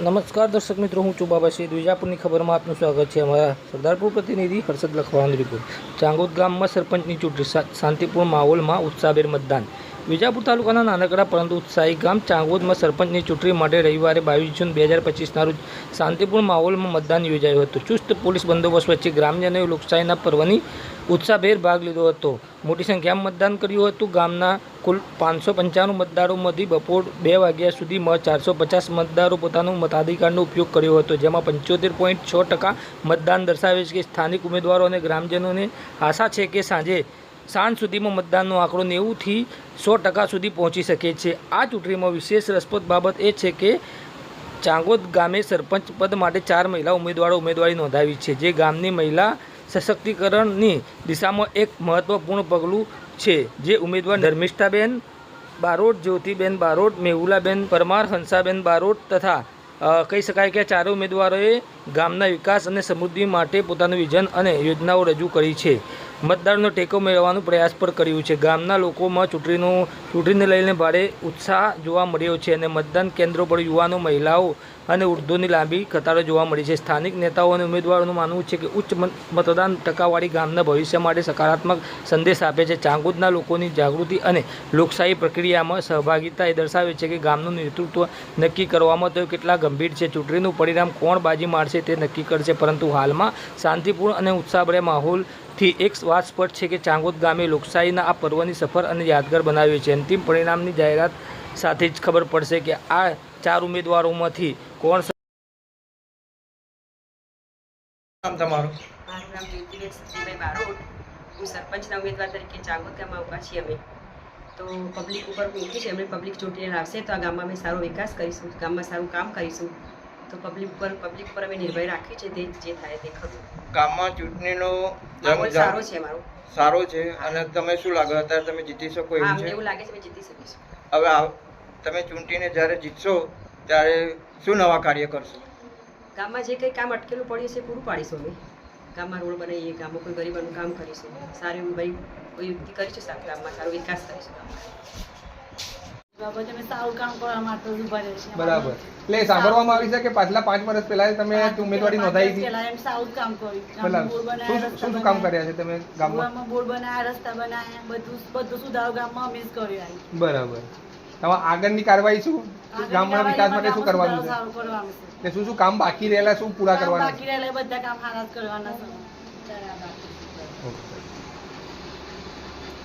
નમસ્કાર દર્શક મિત્રો, હું છું બાબા શહીદ. વિજાપુરની ખબરમાં આપનું સ્વાગત છે. અમારા સરદારપુર પ્રતિનિધિ હર્ષદ લખવાનો રિપોર્ટ. ચાંગોદ ગામમાં સરપંચની ચૂંટણી, શાંતિપૂર્ણ માહોલમાં ઉત્સાહભેર મતદાન. વિજાપુર તાલુકાના નાનકડા પરંતુ ઉત્સાહી ગામ ચાંગોદમાં સરપંચની ચૂંટણી માટે રવિવારે 22 જૂન 2025ના રોજ શાંતિપૂર્ણ માહોલમાં મતદાન યોજાયું હતું. ચુસ્ત પોલીસ બંદોબસ્ત વચ્ચે ગ્રામજનોએ લોકશાહીના પર્વની ઉત્સાહભેર ભાગ લીધો હતો. મોટી સંખ્યામાં મતદાન કર્યું હતું. ગામના કુલ 595 મતદારોમાંથી બપોર 2 વાગ્યા સુધીમાં 450 મતદારો પોતાનો મતાધિકારનો ઉપયોગ કર્યો હતો, જેમાં 75.6% મતદાન દર્શાવે છે કે સ્થાનિક ઉમેદવારો અને ગ્રામજનોને આશા છે કે સાંજ સુધીમાં મતદાનનો આંકડો 90થી 100% સુધી પહોંચી શકે છે. આ ચૂંટણીમાં વિશેષ રસપ્રદ બાબત એ છે કે ચાંગોદ ગામે સરપંચ પદ માટે 4 મહિલા ઉમેદવારી નોંધાવી છે, જે ગામની મહિલા સશક્તિકરણની દિશામાં એક મહત્વપૂર્ણ પગલું છે. જે ઉમેદવાર ધર્મિષ્ઠાબેન બારોટ, જ્યોતિબેન બારોટ, મેહુલાબેન પરમાર, હંસાબેન બારોટ તથા કહી શકાય કે ચારે ઉમેદવારોએ ગામના વિકાસ અને સમૃદ્ધિ માટે પોતાનું વિઝન અને યોજનાઓ રજૂ કરી છે. મતદારોનો ટેકો મેળવવાનો પ્રયાસ પણ કર્યો છે. ગામના લોકોમાં ચૂંટણીને લઈને ભારે ઉત્સાહ જોવા મળ્યો છે અને મતદાન કેન્દ્રો પર યુવાનો, મહિલાઓ અને વૃદ્ધોની લાંબી કતારો જોવા મળી છે. સ્થાનિક નેતાઓ અને ઉમેદવારોનું માનવું છે કે ઉચ્ચ મતદાન ટકાવારી ગામના ભવિષ્ય માટે સકારાત્મક સંદેશ આપે છે. ચાંગોદના લોકોની જાગૃતિ અને લોકશાહી પ્રક્રિયામાં સહભાગિતા એ દર્શાવે છે કે ગામનું નેતૃત્વ નક્કી કરવામાં તેઓ કેટલા ગંભીર છે. ચૂંટણીનું પરિણામ કોણ બાજી મારશે તે નક્કી કરશે, પરંતુ હાલમાં શાંતિપૂર્ણ અને ઉત્સાહભર્યા માહોલથી એક વાત સ્પષ્ટ છે કે ચાંગોદ ગામે લોકશાહીના આ પર્વની સફર અને યાદગાર બનાવ્યો છે. અંતિમ પરિણામની જાહેરાત સાથે જ ખબર પડશે કે આ 4 ઉમેદવારોમાંથી કોણ. તમારું? મારું નામ જ્યોતિબેન સતીભાઈ બારોટ. હું સરપંચના ઉમેદવાર તરીકે ચાંગોદ ગામમાં ઉભા છીએ. અમે તો પબ્લિક ઉપર મૂકી છે, એમણે પબ્લિક ચૂંટીને લાવશે તો આ ગામમાં અમે સારો વિકાસ કરીશું, ગામમાં સારું કામ કરીશું. તો પબ્લિક પર અમે નિર્ભય રાખી છે, તે જે થાય તે ખરું. ગામમાં ચૂંટણીનો માહોલ સારો છે, મારો સારો છે. અને તમે શું લાગે અત્યારે તમે જીતી શકો એવું છે? એવું લાગે છે અમે જીતી શકીશું. હવે તમે ચૂંટીને જ્યારે જીતશો ત્યારે શું નવા કાર્ય કરશો? ગામમાં જે કંઈ કામ અટકેલું પડ્યું છે પૂરું પાડીશું. અમે ગામમાં રોડ બનાવીએ, ગામમાં કોઈ ગરીબોનું કામ કરીશું, સારું એવું ભાઈ કોઈ યુક્તિ કરીશું, સારું ગામમાં સારો વિકાસ કરીશું. બરાબર. એટલે સાંભળવામાં આવી છે કે પાછલા 5 વર્ષ પહેલા તમે ઉમેદવારી નોંધાવી હતી. શું શું કામ કર્યા છે તમે ગામમાં? બોર્ડ બનાવ્યા, રસ્તા બનાવ્યા, બધું સુધારો ગામમાં અમે જ કર્યો. બરાબર. તમારે આગળની કાર્યવાહી શું, ગામના વિકાસ માટે શું કરવાનું છે? શું શું કામ બાકી રહેલા, શું પૂરા કરવાના? બાકી રહેલા બધા કામ હારા કરવાના છે.